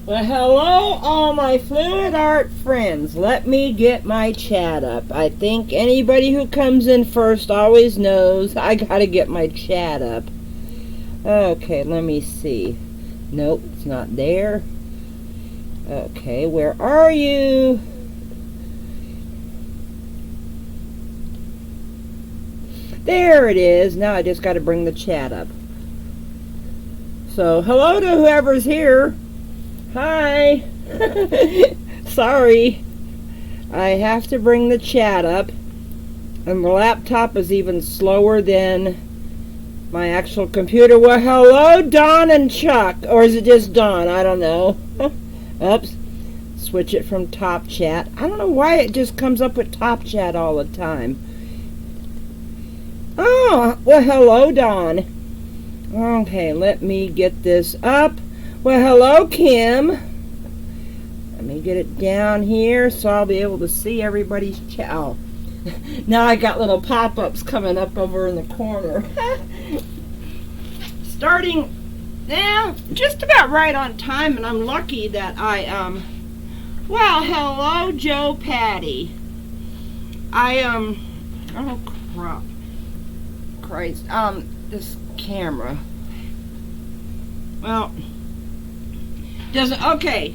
Well, hello, all my fluid art friends. Let me get my chat up. I think anybody who comes in first always knows I gotta get my chat up. Okay, let me see. Nope, it's not there. Okay, where are you? There it is. Now I just gotta bring the chat up. So, hello to whoever's here. Hi. Sorry. I have to bring the chat up. And the laptop is even slower than my actual computer. Well, hello, Don and Chuck. Or is it just Don? I don't know. Oops. Switch it from top chat. I don't know why it just comes up with top chat all the time. Oh, well, hello, Don. Okay, let me get this up. Well, hello, Kim. Let me get it down here so I'll be able to see everybody's chat. Oh. Now I got little pop-ups coming up over in the corner. Starting now, just about right on time, and I'm lucky that well, hello, Joe Patty. Oh, Christ, this camera. Well, doesn't, okay.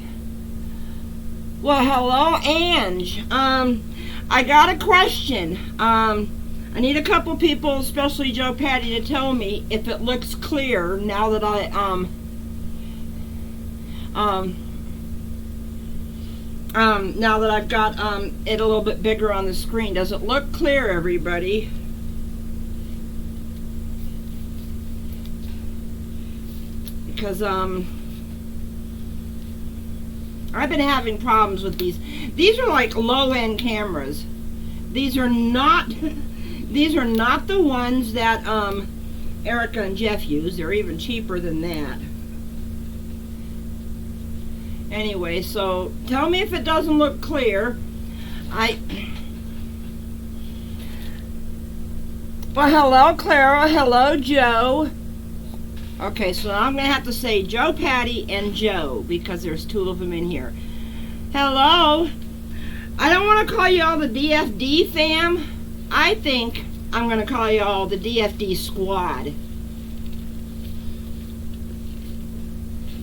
Well, hello, Ange. I got a question. I need a couple people, especially Joe Patty, to tell me if it looks clear now that now that I've got it a little bit bigger on the screen. Does it look clear, everybody? Because I've been having problems with these. These are like low-end cameras. These are not the ones that Erica and Jeff use. They're even cheaper than that. Anyway, so tell me if it doesn't look clear. Well, hello, Clara. Hello, Joe. Okay, so I'm going to have to say Joe Patty and Joe because there's two of them in here. Hello. I don't want to call you all the DFD fam. I think I'm going to call you all the DFD squad.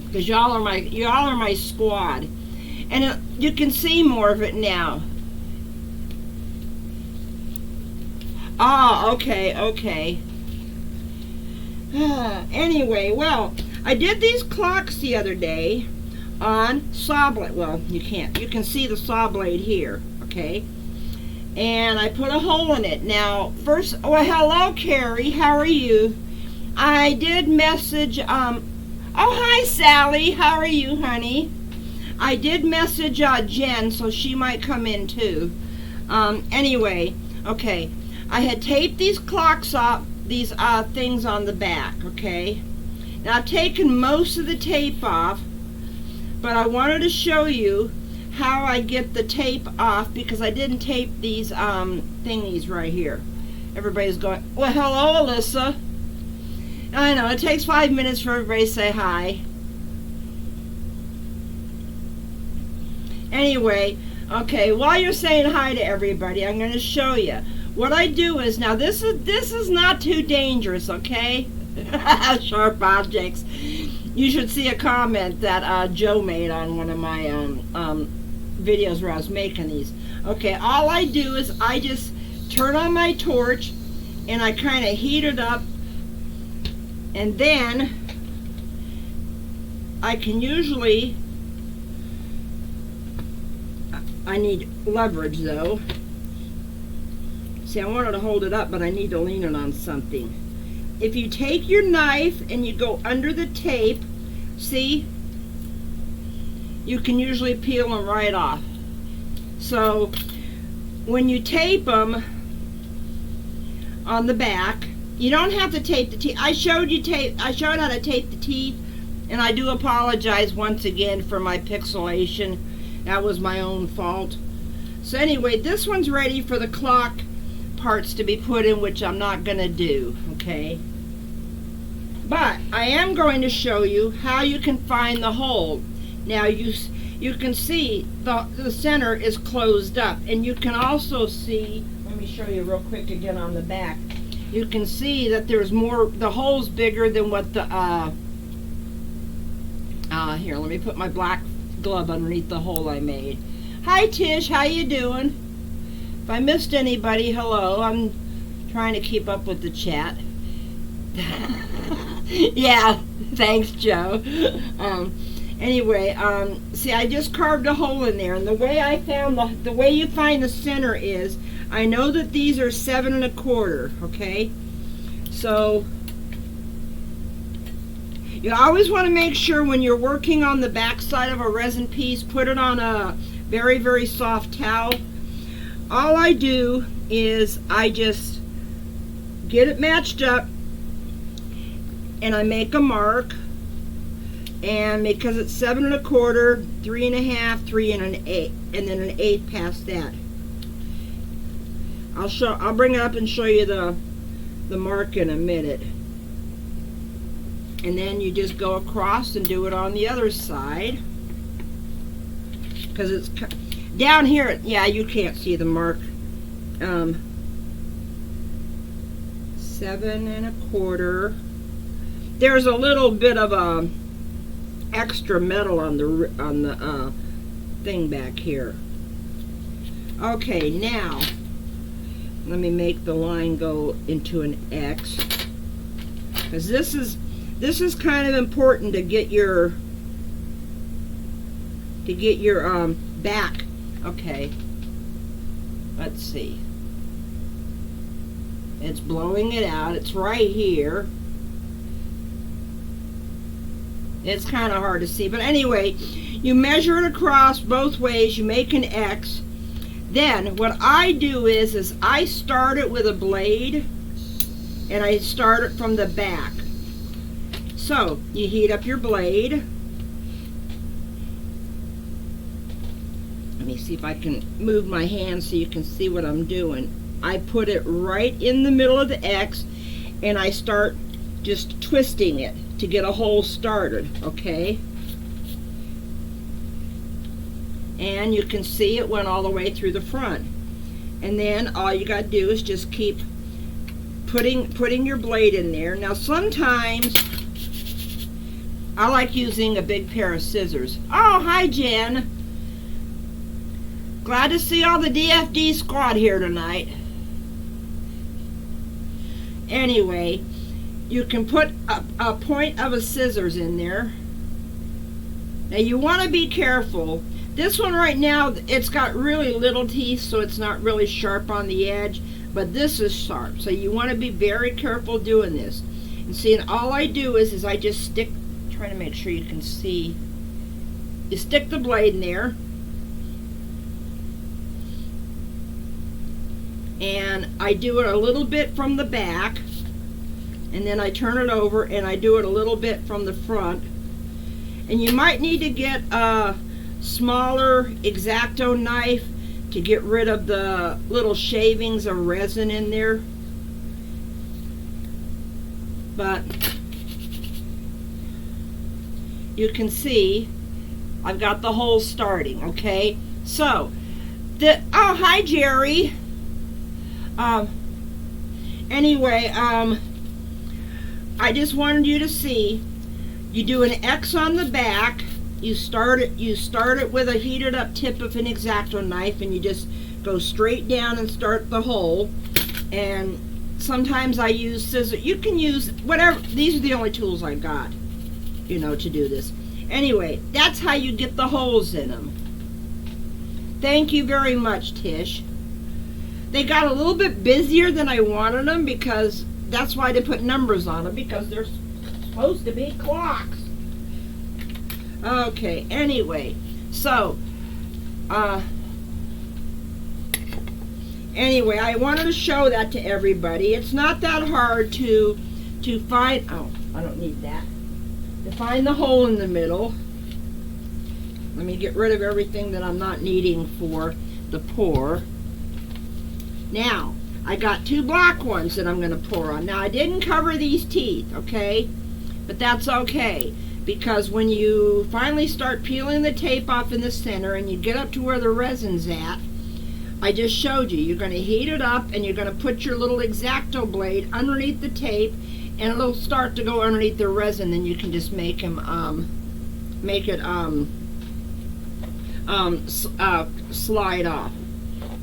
Because y'all are my squad. And you can see more of it now. Oh, okay. Anyway, well, I did these clocks the other day on saw blade. Well, you can see the saw blade here, okay? And I put a hole in it. Now, first, well, hello, Carrie. How are you? I did message, oh, hi, Sally. How are you, honey? I did message Jen, so she might come in, too. Anyway, okay. I had taped these clocks off, these things on the back, okay? Now, I've taken most of the tape off, but I wanted to show you how I get the tape off because I didn't tape these thingies right here. Everybody's going, well, hello, Alyssa. I know, it takes 5 minutes for everybody to say hi. Anyway, okay, while you're saying hi to everybody, I'm going to show you. What I do is, now this is not too dangerous, okay? Sharp objects. You should see a comment that Joe made on one of my videos where I was making these. Okay, all I do is I just turn on my torch and I kind of heat it up, and then I can usually, I need leverage though. See, I wanted to hold it up, but I need to lean it on something. If you take your knife and you go under the tape, see, you can usually peel them right off. So when you tape them on the back, you don't have to tape the teeth. I showed how to tape the teeth, and I do apologize once again for my pixelation. That was my own fault. So anyway, this one's ready for the clock parts to be put in, which I'm not going to do, okay? But I am going to show you how you can find the hole. Now you can see the center is closed up, and you can also see, let me show you real quick again on the back. You can see that there's more, the hole's bigger than what the, here, let me put my black glove underneath the hole I made. Hi Tish, how you doing? If I missed anybody, hello. I'm trying to keep up with the chat. Yeah, thanks Joe. Anyway, see, I just carved a hole in there, and the way I found the way you find the center is, I know that these are 7 1/4, okay? So you always want to make sure when you're working on the back side of a resin piece, put it on a very, very soft towel. All I do is I just get it matched up, and I make a mark, and because it's 7 1/4, 3 1/2, 3 1/8, and then an 1/8 past that. I'll bring it up and show you the mark in a minute. And then you just go across and do it on the other side, because it's down here. Yeah, you can't see the mark. 7 1/4. There's a little bit of extra metal on the thing back here. Okay, now let me make the line go into an X, because this is kind of important to get your back. Okay, let's see. It's blowing it out. It's right here. It's kind of hard to see, but anyway, you measure it across both ways. You make an X. Then what I do is I start it with a blade, and I start it from the back. So you heat up your blade. Let me see if I can move my hand so you can see what I'm doing. I put it right in the middle of the X, and I start just twisting it to get a hole started, okay? And you can see it went all the way through the front. And then all you got to do is just keep putting your blade in there. Now sometimes I like using a big pair of scissors. Oh, hi Jen. Glad to see all the DFD squad here tonight. Anyway, you can put a point of a scissors in there. Now you want to be careful. This one right now, it's got really little teeth, so it's not really sharp on the edge, but this is sharp, so you want to be very careful doing this. And see, and all I do is I just stick, trying to make sure you can see, you stick the blade in there, and I do it a little bit from the back, and then I turn it over and I do it a little bit from the front. And you might need to get a smaller X-Acto knife to get rid of the little shavings of resin in there. But you can see I've got the hole starting, okay? So, oh, hi Jerry. Anyway, I just wanted you to see, you do an X on the back, you start it with a heated up tip of an X-Acto knife, and you just go straight down and start the hole. And sometimes I use scissors. You can use whatever, these are the only tools I got, you know, to do this. Anyway, that's how you get the holes in them. Thank you very much, Tish. They got a little bit busier than I wanted them, because that's why I didn't put numbers on them, because they're supposed to be clocks. Okay, anyway, so anyway, I wanted to show that to everybody. It's not that hard to find, oh, I don't need that, to find the hole in the middle. Let me get rid of everything that I'm not needing for the pour. Now, I got 2 black ones that I'm going to pour on. Now, I didn't cover these teeth, okay? But that's okay, because when you finally start peeling the tape off in the center and you get up to where the resin's at, I just showed you, you're going to heat it up and you're going to put your little X-Acto blade underneath the tape, and it'll start to go underneath the resin. Then you can just make it slide off.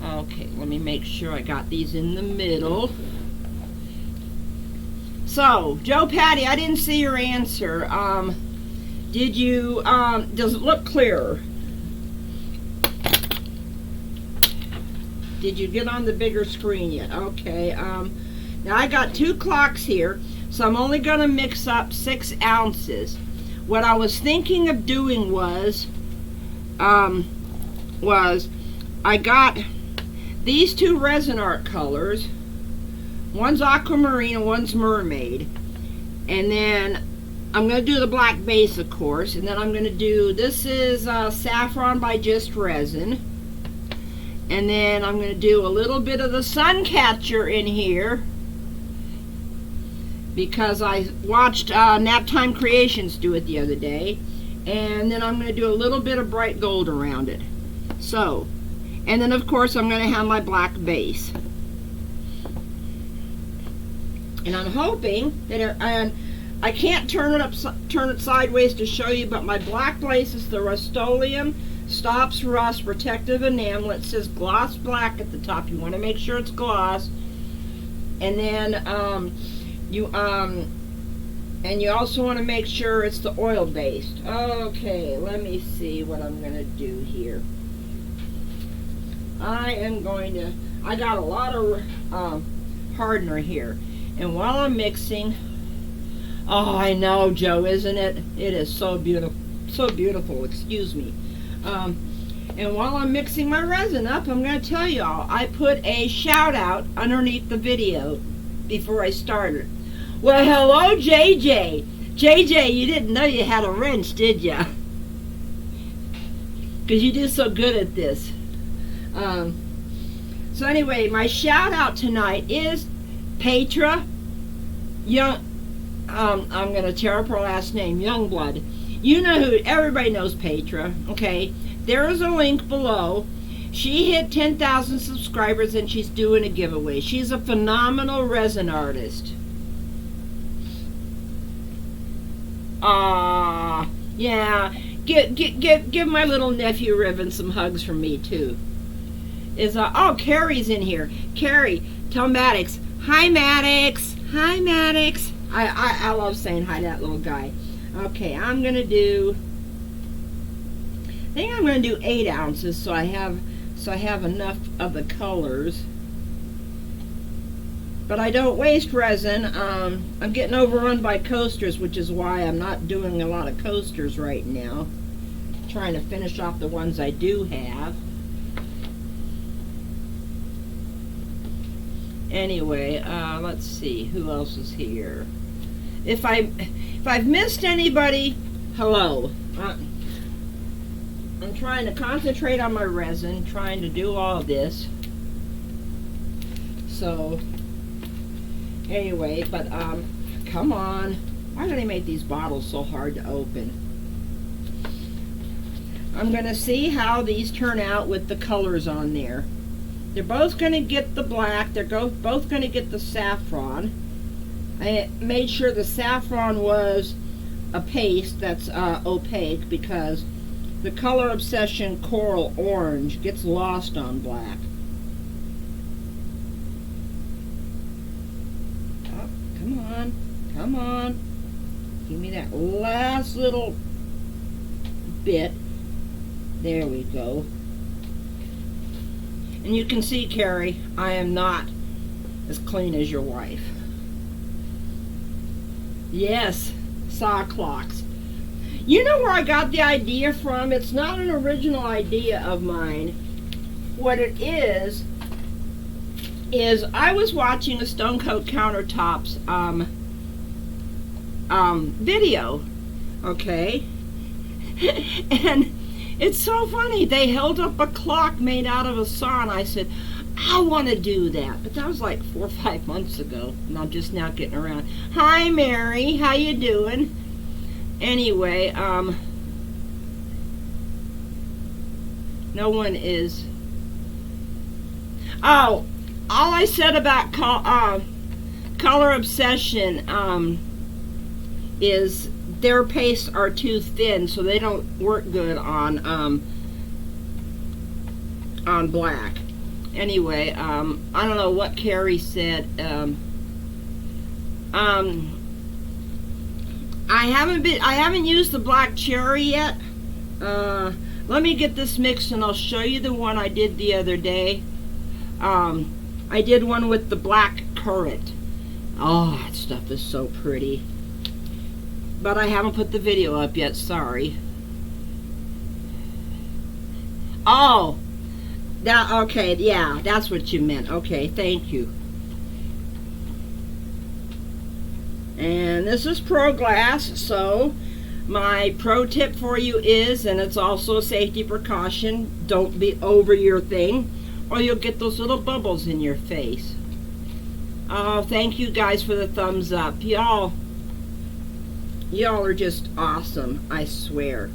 Okay, let me make sure I got these in the middle. So, Joe Patty, I didn't see your answer. Did you, does it look clearer? Did you get on the bigger screen yet? Okay, now I got 2 clocks here, so I'm only going to mix up 6 ounces. What I was thinking of doing was I got these 2 resin art colors. One's Aquamarine and one's Mermaid. And then I'm going to do the black base, of course. And then I'm going to do, this is Saffron by Just Resin. And then I'm going to do a little bit of the Suncatcher in here, because I watched Naptime Creations do it the other day. And then I'm going to do a little bit of bright gold around it. So, and then of course I'm going to have my black base. And I'm hoping that and I can't turn it sideways to show you, but my black base is the Rustoleum Stops Rust Protective Enamel. It says gloss black at the top. You want to make sure it's gloss. And then you also want to make sure it's the oil based. Okay, let me see what I'm going to do here. I got a lot of hardener here. And while I'm mixing, oh, I know, Joe, isn't it? It is so beautiful, excuse me. And while I'm mixing my resin up, I'm going to tell y'all, I put a shout out underneath the video before I started. Well, hello, JJ. JJ, you didn't know you had a wrench, did ya? Because you do so good at this. So anyway, my shout out tonight is Petra Young. I'm going to tear up her last name, Youngblood. You know who, everybody knows Petra, okay? There is a link below. She hit 10,000 subscribers and she's doing a giveaway. She's a phenomenal resin artist. Yeah. Give my little nephew Riven some hugs from me too. Oh, Carrie's in here. Carrie, tell Maddox. Hi, Maddox. Hi, Maddox. I love saying hi to that little guy. Okay, I think I'm going to do 8 ounces so I have enough of the colors. But I don't waste resin. I'm getting overrun by coasters, which is why I'm not doing a lot of coasters right now. Trying to finish off the ones I do have. Anyway, let's see who else is here. If I've missed anybody, hello. I'm trying to concentrate on my resin, trying to do all this. So anyway, but come on. Why do they make these bottles so hard to open? I'm gonna see how these turn out with the colors on there. They're both going to get the black. They're both going to get the saffron. I made sure the saffron was a paste that's opaque, because the Color Obsession Coral Orange gets lost on black. Oh, come on. Come on. Give me that last little bit. There we go. And you can see, Carrie, I am not as clean as your wife. Yes, saw clocks. You know where I got the idea from? It's not an original idea of mine. What it is I was watching a Stone Coat Countertops video, okay? And it's so funny. They held up a clock made out of a saw, and I said, I want to do that. But that was like 4 or 5 months ago, and I'm just now getting around. Hi, Mary. How you doing? Anyway, no one is. Oh, all I said about Color Obsession is their pastes are too thin, so they don't work good on black. Anyway, I don't know what Carrie said. I haven't used the black cherry yet. Let me get this mixed and I'll show you the one I did the other day. I did one with the black currant. Oh, that stuff is so pretty. But I haven't put the video up yet, sorry. Oh, okay, yeah, that's what you meant. Okay, thank you. And this is Pro Glass, so my pro tip for you is, and it's also a safety precaution, don't be over your thing or you'll get those little bubbles in your face. Oh, thank you guys for the thumbs up. Y'all are just awesome, I swear.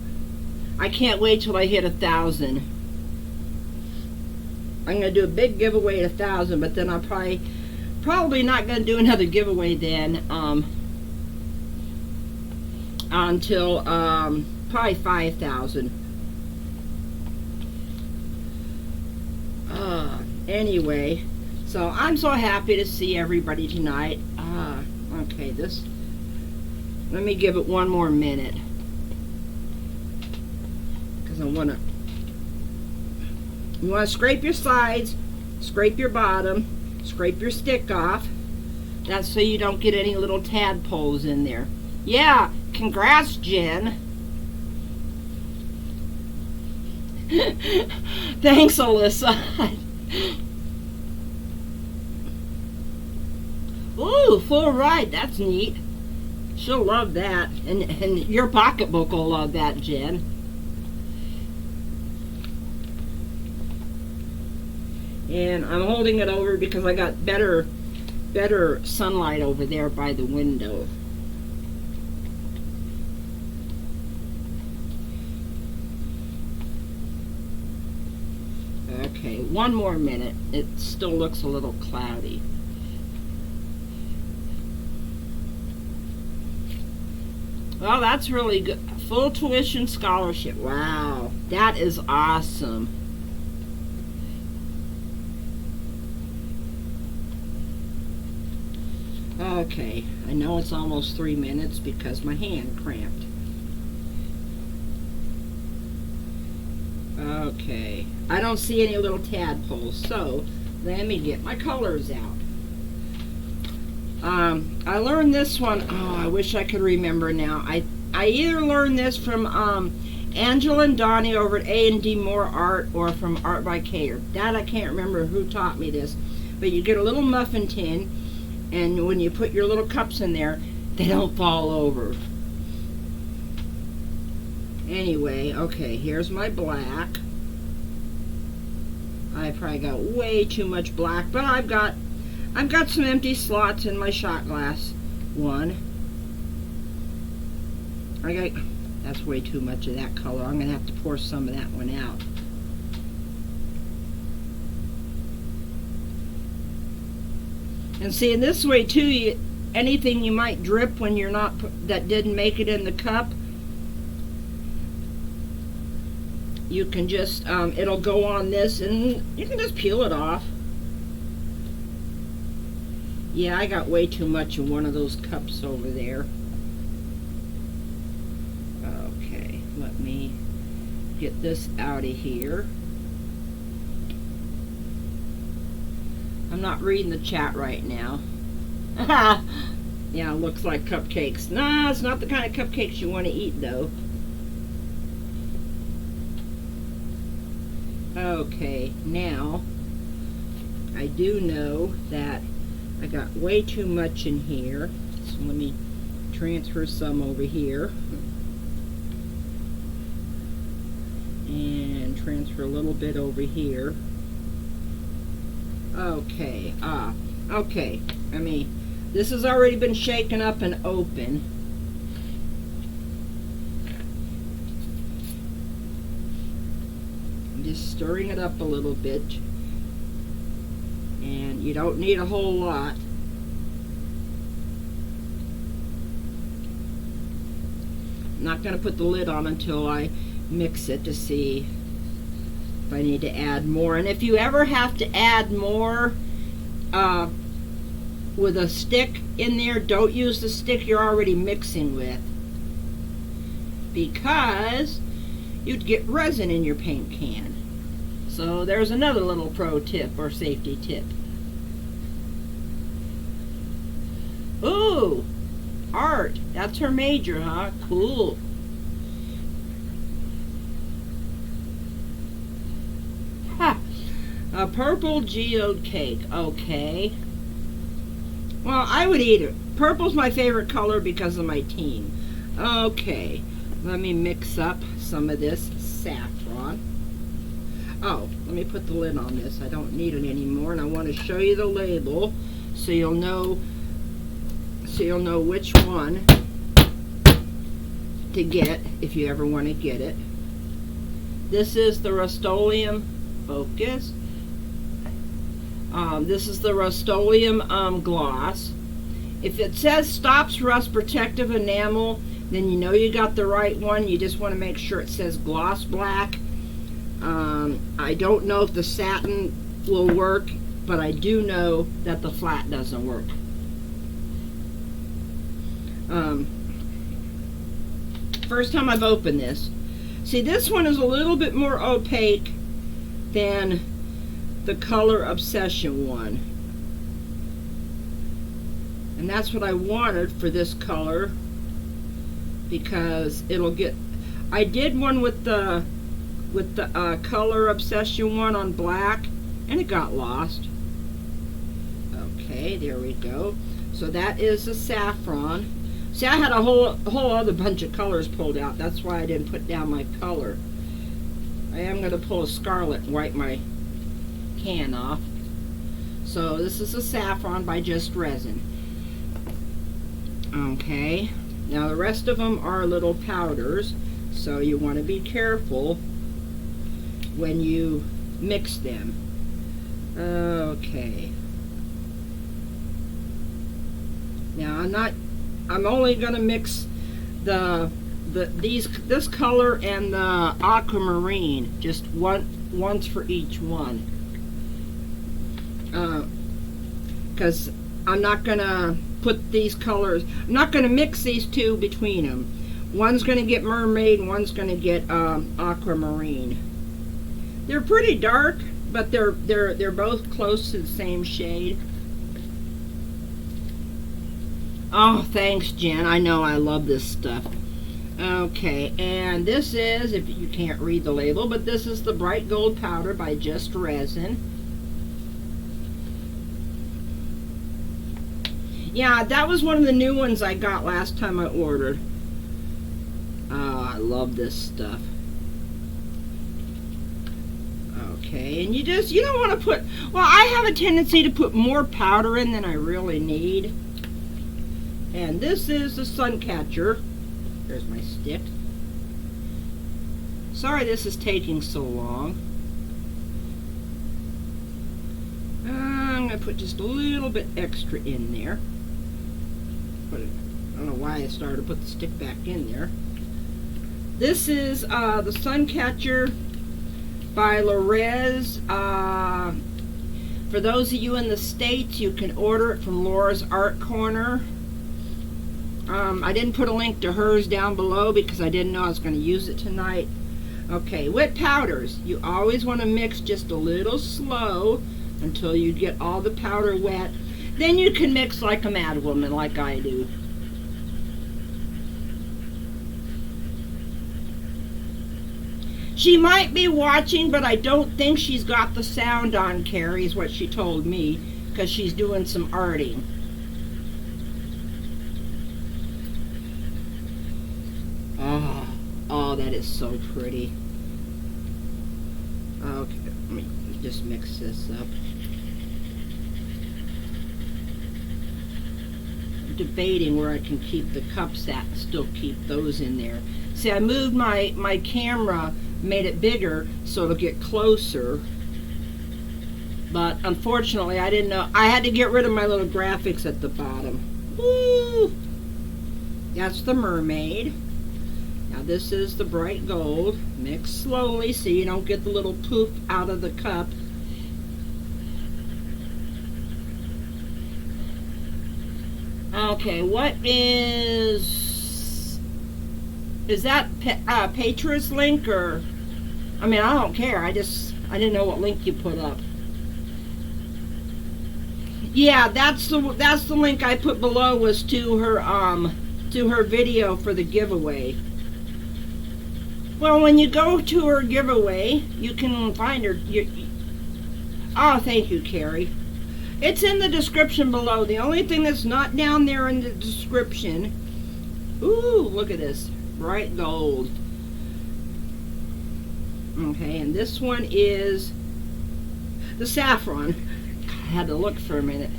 I can't wait till I hit 1,000. I'm going to do a big giveaway at 1,000, but then I'm probably not going to do another giveaway then until probably 5,000. Anyway, so I'm so happy to see everybody tonight. Okay, let me give it one more minute because you want to scrape your sides, scrape your bottom, scrape your stick off. That's so you don't get any little tadpoles in there. Yeah, congrats, Jen. Thanks, Alyssa. Ooh, full ride. That's neat. She'll love that. And your pocketbook will love that, Jen. And I'm holding it over because I got better sunlight over there by the window. Okay, one more minute. It still looks a little cloudy. Well, that's really good. Full tuition scholarship. Wow, that is awesome. Okay, I know it's almost 3 minutes because my hand cramped. Okay, I don't see any little tadpoles, so let me get my colors out. I learned this one, oh, I wish I could remember now. I either learned this from Angela and Donnie over at A&D More Art or from Art by Cater. That I can't remember who taught me this, but you get a little muffin tin, and when you put your little cups in there, they don't fall over. Anyway, okay, here's my black. I probably got way too much black, but I've got some empty slots in my shot glass. One. That's way too much of that color. I'm gonna have to pour some of that one out. And see, in this way too, anything you might drip when you're not, that didn't make it in the cup, you can just, it'll go on this and you can just peel it off. Yeah, I got way too much in one of those cups over there. Okay, let me get this out of here. I'm not reading the chat right now. Yeah, looks like cupcakes. Nah, it's not the kind of cupcakes you want to eat, though. Okay, now, I do know that I got way too much in here. So let me transfer some over here. And transfer a little bit over here. Okay, okay. I mean, this has already been shaken up and open. I'm just stirring it up a little bit. And you don't need a whole lot. I'm not going to put the lid on until I mix it to see if I need to add more. And if you ever have to add more with a stick in there, don't use the stick you're already mixing with, because you'd get resin in your paint can. So there's another little pro tip or safety tip. Ooh, art. That's her major, huh? Cool. Ha! A purple geode cake. Okay. Well, I would eat it. Purple's my favorite color because of my team. Okay. Let me mix up some of this saffron. Oh, let me put the lid on this. I don't need it anymore, and I want to show you the label so you'll know which one to get if you ever want to get it. This is the Rustoleum Focus. This is the Rustoleum Gloss. If it says stops rust protective enamel, then you know you got the right one. You just want to make sure it says gloss black. I don't know if the satin will work, but I do know that the flat doesn't work. First time I've opened this. See, this one is a little bit more opaque than the Color Obsession one. And that's what I wanted for this color, because it'll get, I did one with the Color Obsession one on black, and it got lost. Okay, there we go. So that is the saffron. See, I had a whole other bunch of colors pulled out. That's why I didn't put down my color. I am going to pull a scarlet and wipe my can off. So this is a saffron by Just Resin. Okay, now the rest of them are little powders, so you want to be careful when you mix them. Okay. Now I'm only going to mix this color and the Aquamarine, just once for each one. Because I'm not going to put these colors, I'm not going to mix these two between them. One's going to get Mermaid, and one's going to get Aquamarine. They're pretty dark, but they're both close to the same shade. Oh, thanks, Jen. I know I love this stuff. Okay, and this is, if you can't read the label, but this is the Bright Gold Powder by Just Resin. Yeah, that was one of the new ones I got last time I ordered. Oh, I love this stuff. Okay, and you don't want to put, well, I have a tendency to put more powder in than I really need. And this is the Suncatcher. There's my stick. Sorry this is taking so long. I'm going to put just a little bit extra in there. I don't know why I started to put the stick back in there. This is the Suncatcher by Rezin. For those of you in the States, you can order it from Laura's Art Corner. I didn't put a link to hers down below because I didn't know I was going to use it tonight. Okay, wet powders. You always want to mix just a little slow until you get all the powder wet. Then you can mix like a mad woman, like I do. She might be watching, but I don't think she's got the sound on, Carrie, is what she told me, because she's doing some arting. Oh, that is so pretty. Okay, let me just mix this up. I'm debating where I can keep the cups at and still keep those in there. See, I moved my camera made it bigger so it'll get closer. But unfortunately, I didn't know. I had to get rid of my little graphics at the bottom. Woo! That's the Mermaid. Now this is the bright gold. Mix slowly so you don't get the little poof out of the cup. Okay, what is that Patriots link, or I mean, I don't care. I didn't know what link you put up. Yeah, that's the link I put below, was to her video for the giveaway. Well, when you go to her giveaway, you can find her. Oh, thank you, Carrie. It's in the description below. The only thing that's not down there in the description. Ooh, look at this. Bright gold. Okay, and this one is the Saffron. I had to look for a minute.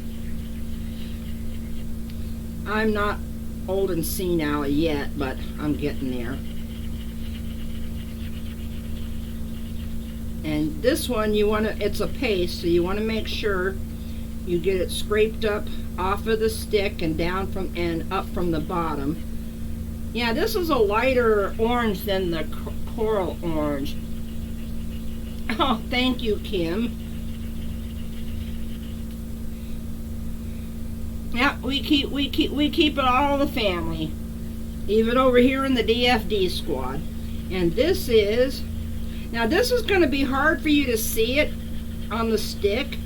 I'm not old and senile yet, but I'm getting there. And this one, it's a paste, so you want to make sure you get it scraped up off of the stick and down and up from the bottom. Yeah, this is a lighter orange than the coral orange. Oh, thank you, Kim. Yeah, we keep it all the family, even over here in the DFD squad. And this is going to be hard for you to see it on the stick,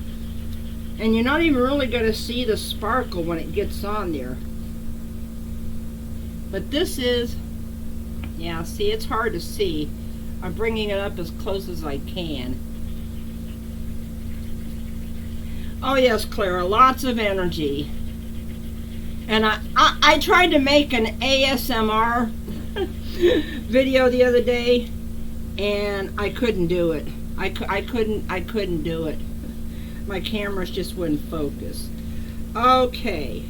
and you're not even really going to see the sparkle when it gets on there. But this is, yeah, see, it's hard to see. I'm bringing it up as close as I can. Oh yes, Clara, lots of energy. And I tried to make an ASMR video the other day, and I couldn't do it. I couldn't do it. My cameras just wouldn't focus. Okay,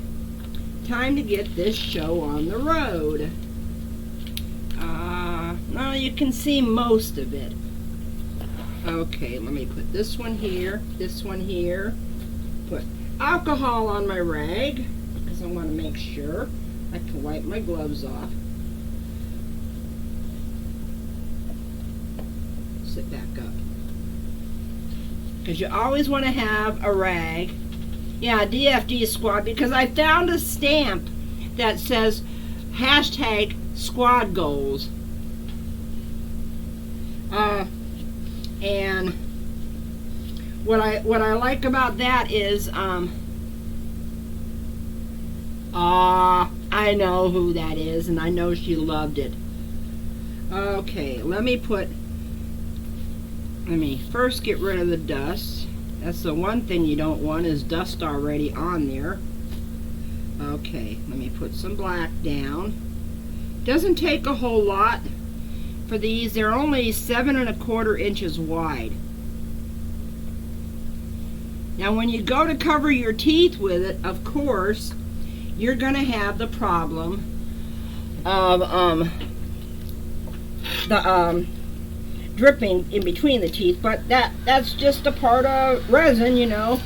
time to get this show on the road. Now you can see most of it. Okay, let me put this one here, put alcohol on my rag, because I want to make sure I can wipe my gloves off. Sit back up. Because you always want to have a rag. Yeah, DFD squad, because I found a stamp that says hashtag squad goals. And what I like about that is I know who that is, and I know she loved it. Okay, let me first get rid of the dust. That's the one thing you don't want, is dust already on there. Okay, let me put some black down. Doesn't take a whole lot for these. They're only 7 1/4 inches wide. Now when you go to cover your teeth with it, of course, you're going to have the problem of dripping in between the teeth, but that's just a part of resin, you know.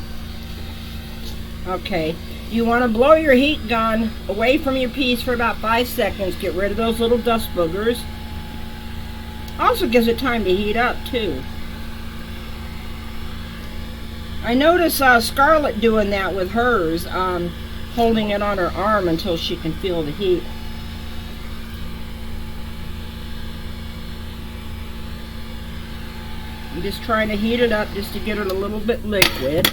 Okay, you want to blow your heat gun away from your piece for about 5 seconds. Get rid of those little dust boogers. Also gives it time to heat up too. I notice Scarlett doing that with hers, holding it on her arm until she can feel the heat. I'm just trying to heat it up just to get it a little bit liquid.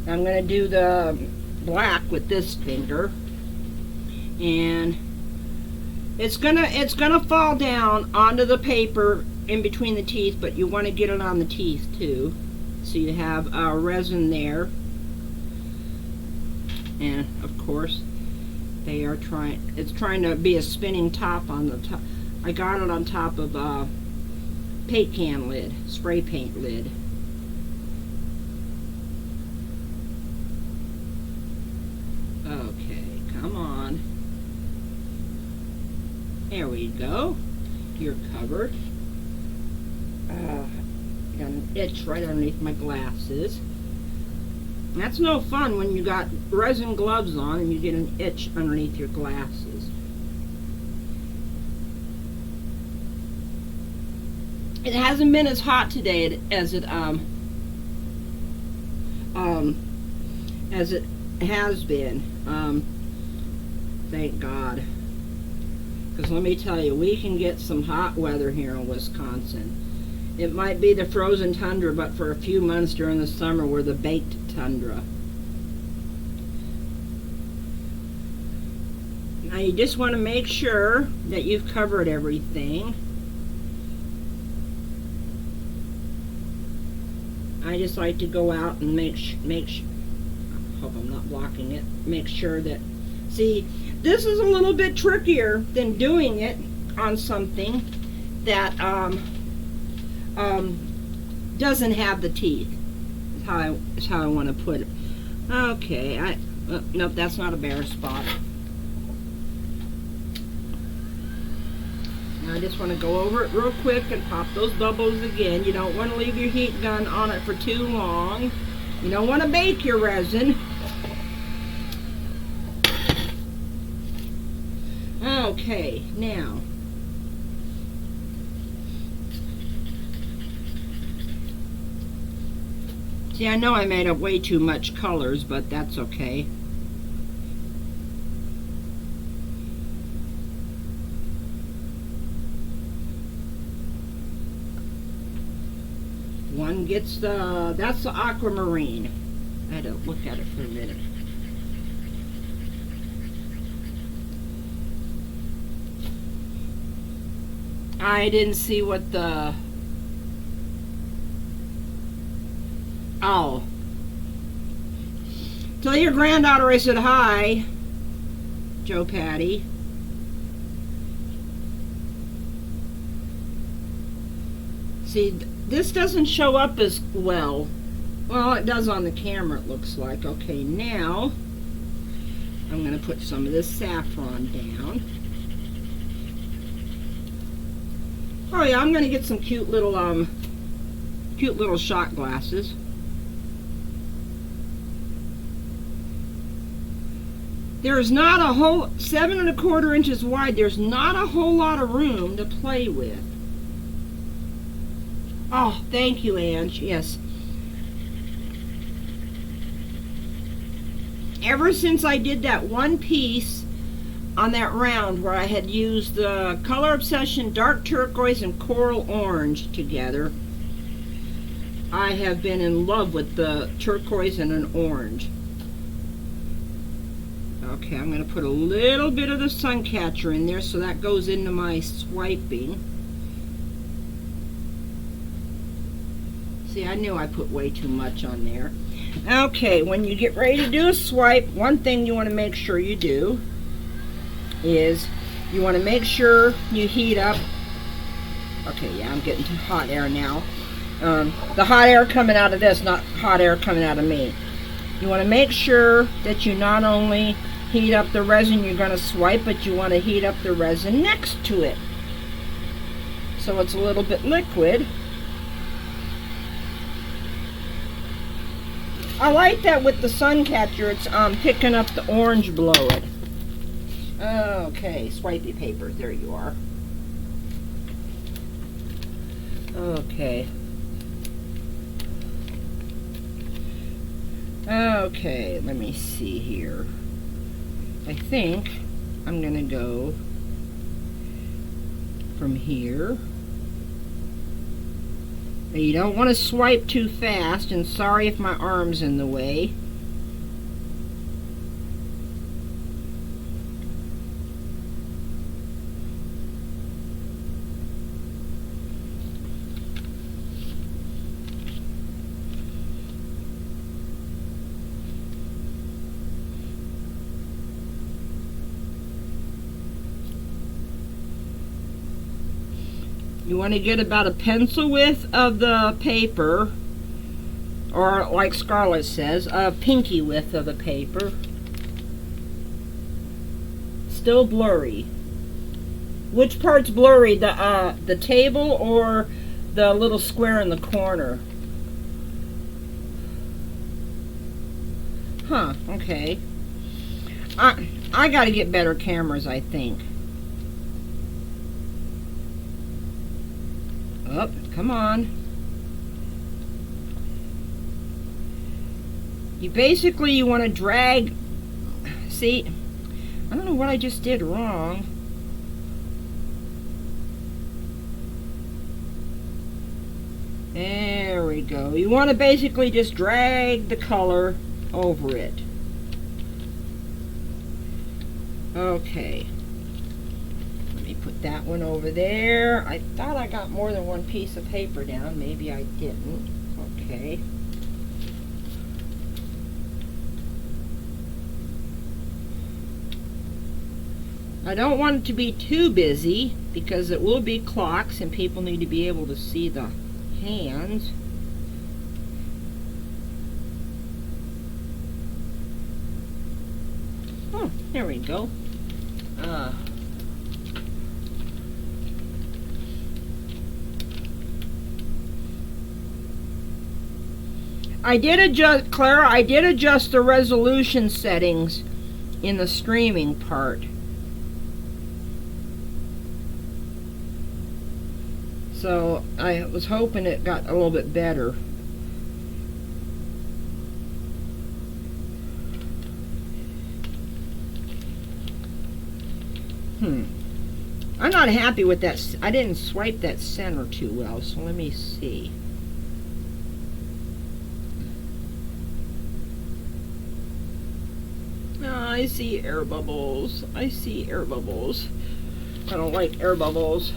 I'm going to do the black with this finger, and it's gonna fall down onto the paper in between the teeth, but you want to get it on the teeth too, so you have resin there. And of course it's trying to be a spinning top on the top. I got it on top of a paint can lid, spray paint lid. Okay, come on. There we go. You're covered. itch right underneath my glasses. That's no fun when you got resin gloves on and you get an itch underneath your glasses. It hasn't been as hot today as it has been. Thank God. Because let me tell you, we can get some hot weather here in Wisconsin. It might be the frozen tundra, but for a few months during the summer, we're the baked tundra. Now you just want to make sure that you've covered everything. I just like to go out and make sure, I hope I'm not blocking it, make sure that, see, this is a little bit trickier than doing it on something that doesn't have the teeth. Is how I want to put it. Okay, nope, that's not a bare spot. Now I just want to go over it real quick and pop those bubbles again. You don't want to leave your heat gun on it for too long. You don't want to bake your resin. Okay, now see, I know I made up way too much colors, but that's okay. One gets that's the Aquamarine. I had to look at it for a minute. I didn't see what the... Oh. Tell your granddaughter I said hi, Joe Patty. See, this doesn't show up as well. Well, it does on the camera, it looks like. Okay, now I'm going to put some of this saffron down. Oh yeah, I'm going to get some cute little shot glasses. There's not a whole 7 1/4 inches wide. There's not a whole lot of room to play with. Oh, thank you, Ange. Yes. Ever since I did that one piece on that round where I had used the Color Obsession dark turquoise and coral orange together, I have been in love with the turquoise and an orange. Okay, I'm going to put a little bit of the Suncatcher in there so that goes into my swiping. See, I knew I put way too much on there. Okay, when you get ready to do a swipe, one thing you want to make sure you do is you want to make sure you heat up. Okay, yeah, I'm getting to hot air now. The hot air coming out of this, not hot air coming out of me. You want to make sure that you not only heat up the resin you're going to swipe, but you want to heat up the resin next to it, so it's a little bit liquid. I like that with the Suncatcher, it's picking up the orange below it. Okay, swipey paper, there you are. Okay. Okay, let me see here. I think I'm gonna go from here. Now you don't want to swipe too fast, and sorry if my arm's in the way. You want to get about a pencil width of the paper, or like Scarlett says, a pinky width of the paper. Still blurry. Which part's blurry? The table or the little square in the corner? Huh, okay. I gotta get better cameras, I think. Oh, come on. You want to drag. See, I don't know what I just did wrong. There we go. You want to basically just drag the color over it. Okay. Let me put that one over there. I thought I got more than one piece of paper down. Maybe I didn't. Okay. I don't want it to be too busy because it will be clocks and people need to be able to see the hands. Oh, there we go. I did adjust, Clara, I did adjust the resolution settings in the streaming part. So I was hoping it got a little bit better. I'm not happy with that. I didn't swipe that center too well, so let me see. I see air bubbles. I see air bubbles. I don't like air bubbles.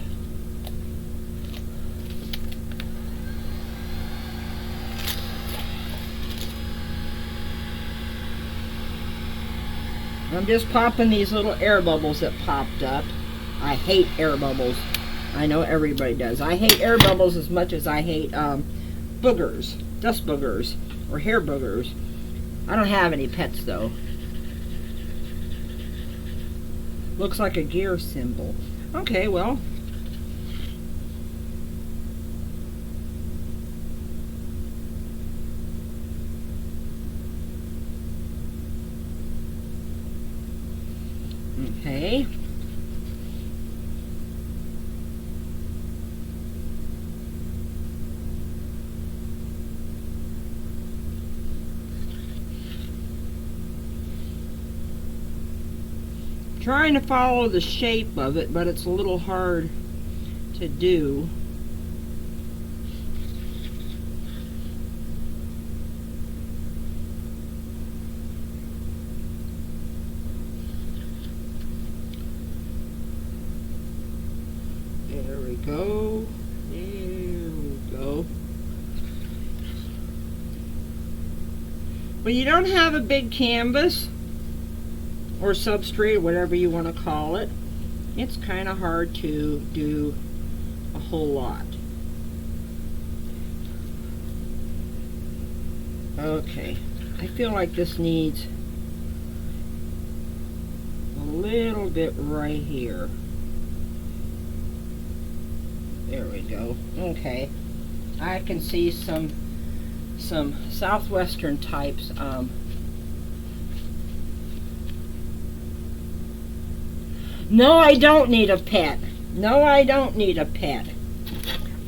I'm just popping these little air bubbles that popped up. I hate air bubbles. I know everybody does. I hate air bubbles as much as I hate boogers, dust boogers, or hair boogers. I don't have any pets though. Looks like a gear symbol. Okay, well. Okay. Trying to follow the shape of it, but it's a little hard to do. There we go. There we go. When you don't have a big canvas, or substrate, whatever you want to call it, it's kind of hard to do a whole lot. Okay, I feel like this needs a little bit right here. There we go. Okay, I can see some southwestern types. No, I don't need a pet. No, I don't need a pet.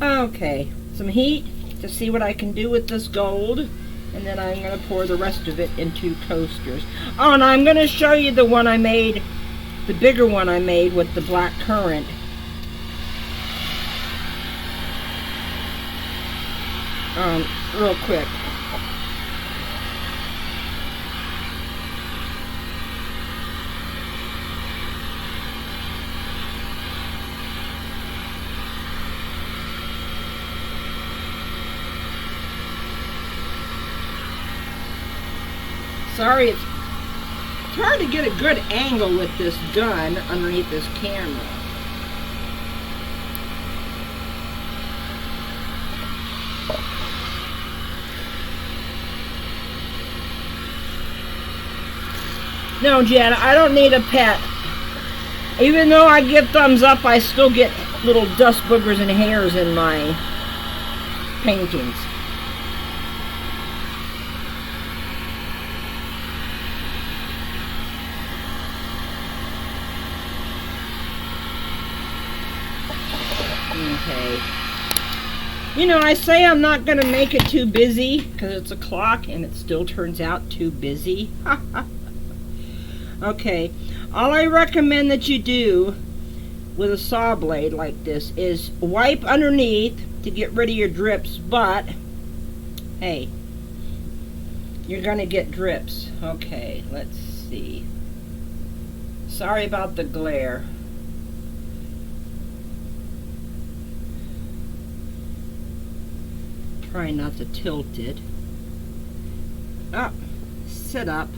Okay, some heat to see what I can do with this gold. And then I'm going to pour the rest of it into coasters. Oh, and I'm going to show you the one I made, the bigger one I made with the black currant. Real quick. Sorry, it's hard to get a good angle with this gun underneath this camera. No, Jen, I don't need a pet. Even though I give thumbs up, I still get little dust boogers and hairs in my paintings. You know, I say I'm not going to make it too busy because it's a clock and it still turns out too busy. Okay, all I recommend that you do with a saw blade like this is wipe underneath to get rid of your drips, but hey, you're going to get drips. Okay, let's see. Sorry about the glare. Try not to tilt it. Up, sit up.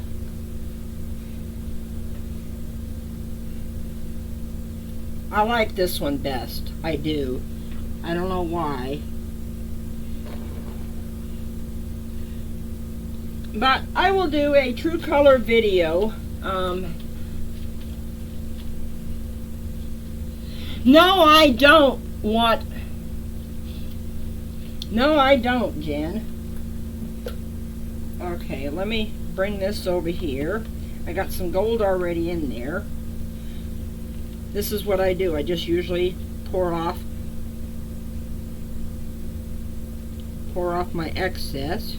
I like this one best. I do. I don't know why. But I will do a true color video. No, I don't want... No, I don't, Jen. Okay, let me bring this over here. I got some gold already in there. This is what I do. I just usually pour off my excess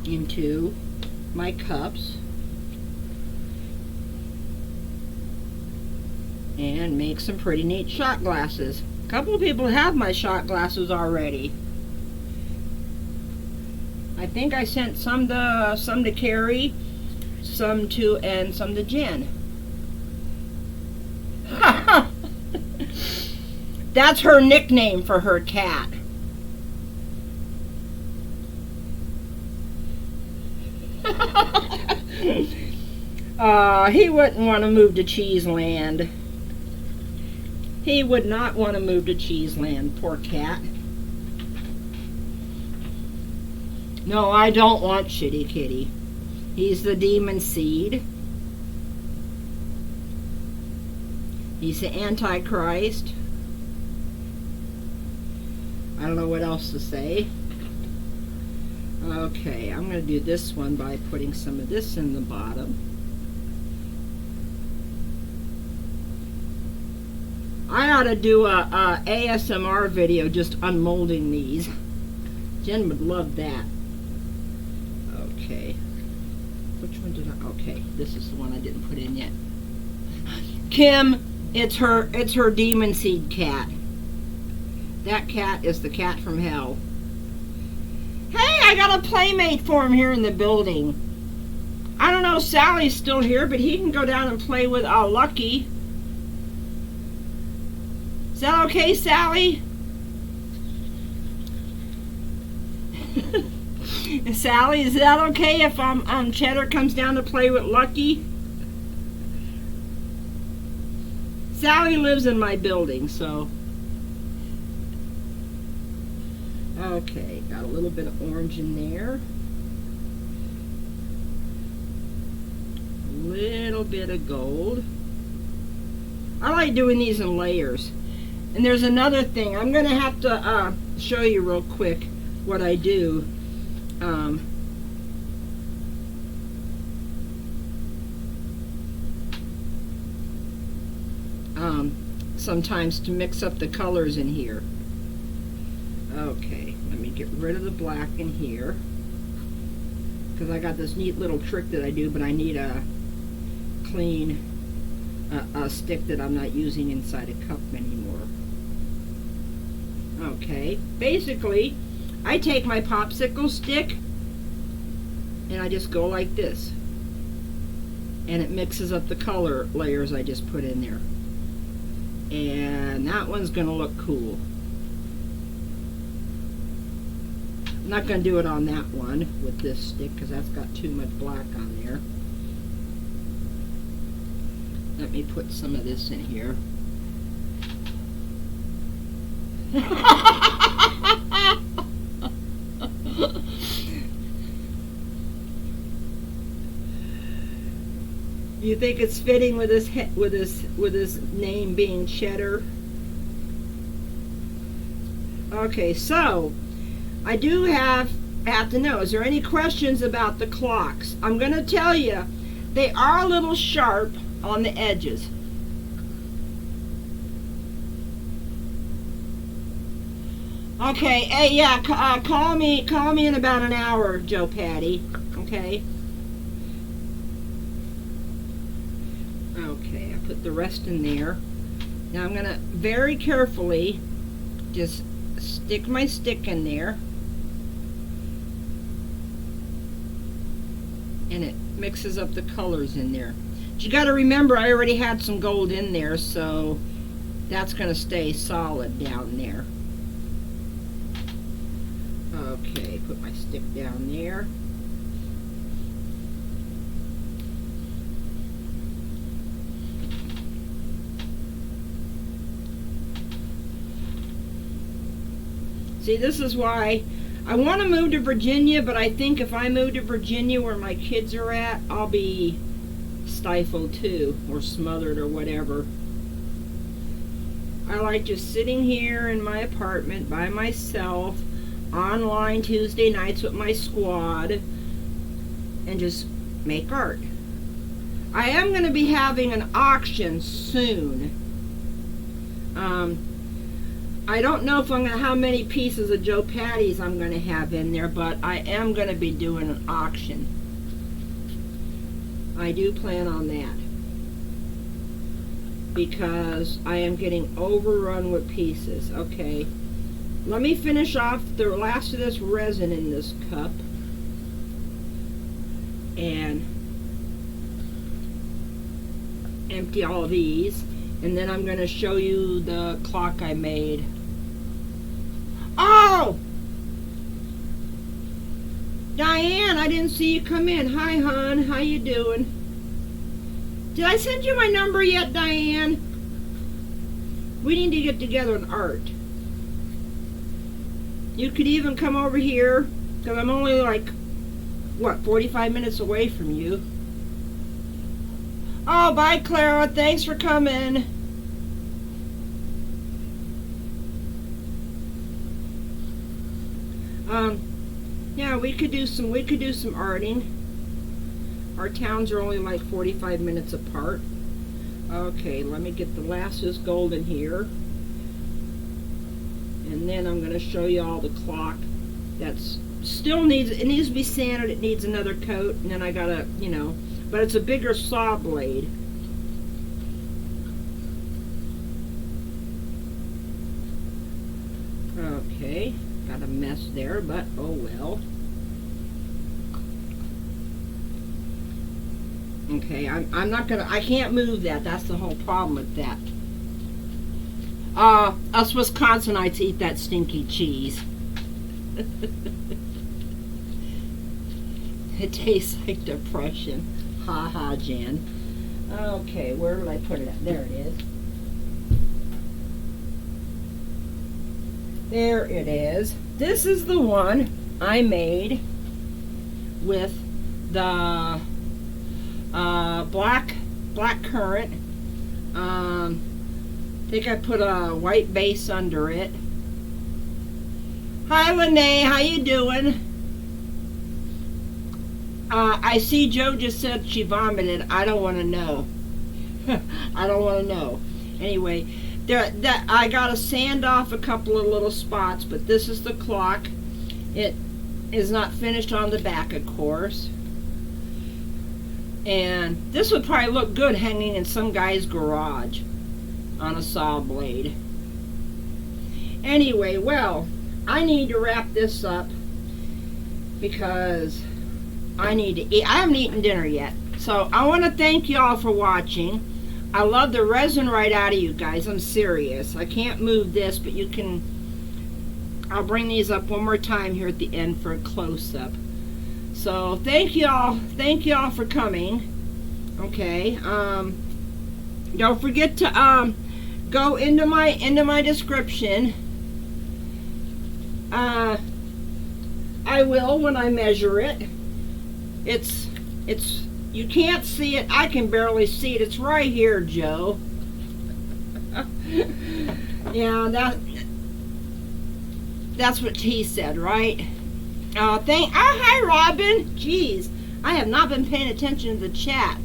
into my cups and make some pretty neat shot glasses. A couple of people have my shot glasses already. I think I sent some to Carrie, some to Jen. That's her nickname for her cat. He wouldn't want to move to Cheeseland. He would not want to move to Cheeseland, poor cat. No, I don't want Shitty Kitty. He's the demon seed. He's the Antichrist. I don't know what else to say. Okay, I'm going to do this one by putting some of this in the bottom. I ought to do a ASMR video just unmolding these. Jen would love that. Okay. Which one did I... Okay, this is the one I didn't put in yet. Kim, it's her demon seed cat. That cat is the cat from hell. Hey, I got a playmate for him here in the building. I don't know if Sally's still here, but he can go down and play with Lucky. Is that okay, Sally? Sally, is that okay if Cheddar comes down to play with Lucky? Sally lives in my building, so... Okay, got a little bit of orange in there. A little bit of gold. I like doing these in layers. And there's another thing. I'm going to have to show you real quick what I do. Sometimes to mix up the colors in here. Okay, let me get rid of the black in here. Because I got this neat little trick that I do, but I need a clean a stick that I'm not using inside a cup anymore. Okay, basically, I take my popsicle stick and I just go like this. And it mixes up the color layers I just put in there. And that one's going to look cool. I'm not going to do it on that one with this stick because that's got too much black on there. Let me put some of this in here. You think it's fitting with his name being Cheddar? Okay, so I do have to know, is there any questions about the clocks? I'm going to tell you, they are a little sharp on the edges. Okay, hey, yeah, call me in about an hour, Joe Patty. Okay. Okay, I put the rest in there. Now I'm gonna very carefully just stick my stick in there, and it mixes up the colors in there. But you got to remember, I already had some gold in there, so that's going to stay solid down there. Okay, put my stick down there. See, this is why I want to move to Virginia, but I think if I move to Virginia where my kids are at, I'll be stifled too, or smothered or whatever. I like just sitting here in my apartment by myself, online Tuesday nights with my squad, and just make art. I am going to be having an auction soon. I don't know if how many pieces of Joe Patty's I'm going to have in there, but I am going to be doing an auction. I do plan on that, because I am getting overrun with pieces. Okay, let me finish off the last of this resin in this cup, and empty all these, and then I'm going to show you the clock I made. Oh! Diane, I didn't see you come in. Hi, hon. How you doing? Did I send you my number yet, Diane? We need to get together in art. You could even come over here, because I'm only like, what, 45 minutes away from you. Oh, bye, Clara. Thanks for coming. Yeah, we could do some arting. Our towns are only like 45 minutes apart. Okay, let me get the last of this gold in here. And then I'm going to show you all the clock. That's still needs to be sanded. It needs another coat. And then I got to, but it's a bigger saw blade. Okay, got a mess there, but oh well. Okay, I'm not gonna, I can't move that. That's the whole problem with that. Us Wisconsinites eat that stinky cheese. It tastes like depression. Ha ha, Jen. Okay, where did I put it at? There it is. There it is. This is the one I made with the black currant. I think I put a white base under it. Hi, Lene. How you doing? I see Joe just said she vomited. I don't want to know. I don't want to know. Anyway, I got to sand off a couple of little spots, but this is the clock. It is not finished on the back, of course. And this would probably look good hanging in some guy's garage on a saw blade. Anyway, well, I need to wrap this up because I need to eat. I haven't eaten dinner yet. So I want to thank y'all for watching. I love the resin right out of you guys. I'm serious. I can't move this, but you can. I'll bring these up one more time here at the end for a close-up. So thank y'all for coming. Okay, don't forget to go into my description. I will when I measure it. It's you can't see it. I can barely see it. It's right here, Joe. Yeah, that's what he said, right? Hi, Robin. Jeez, I have not been paying attention to the chat.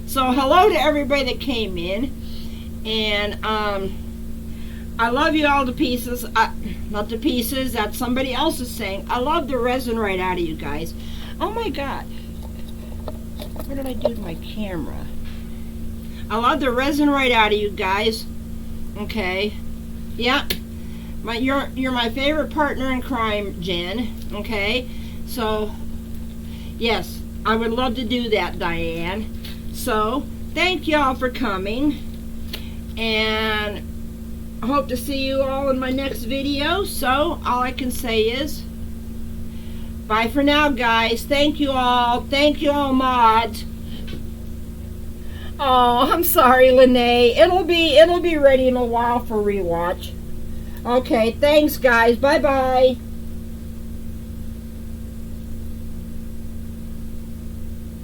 So hello to everybody that came in, and I love you all to pieces. not to pieces. That's somebody else's saying. I love the resin right out of you guys. Oh my God. What did I do to my camera? I love the resin right out of you guys. Okay. Yeah. You're my favorite partner in crime, Jen. Okay. So, yes, I would love to do that, Diane. So, thank y'all for coming. And I hope to see you all in my next video. So, all I can say is, bye for now, guys. Thank you all. Thank you all, mods. Oh, I'm sorry, Lene. It'll be ready in a while for rewatch. Okay, thanks, guys. Bye-bye.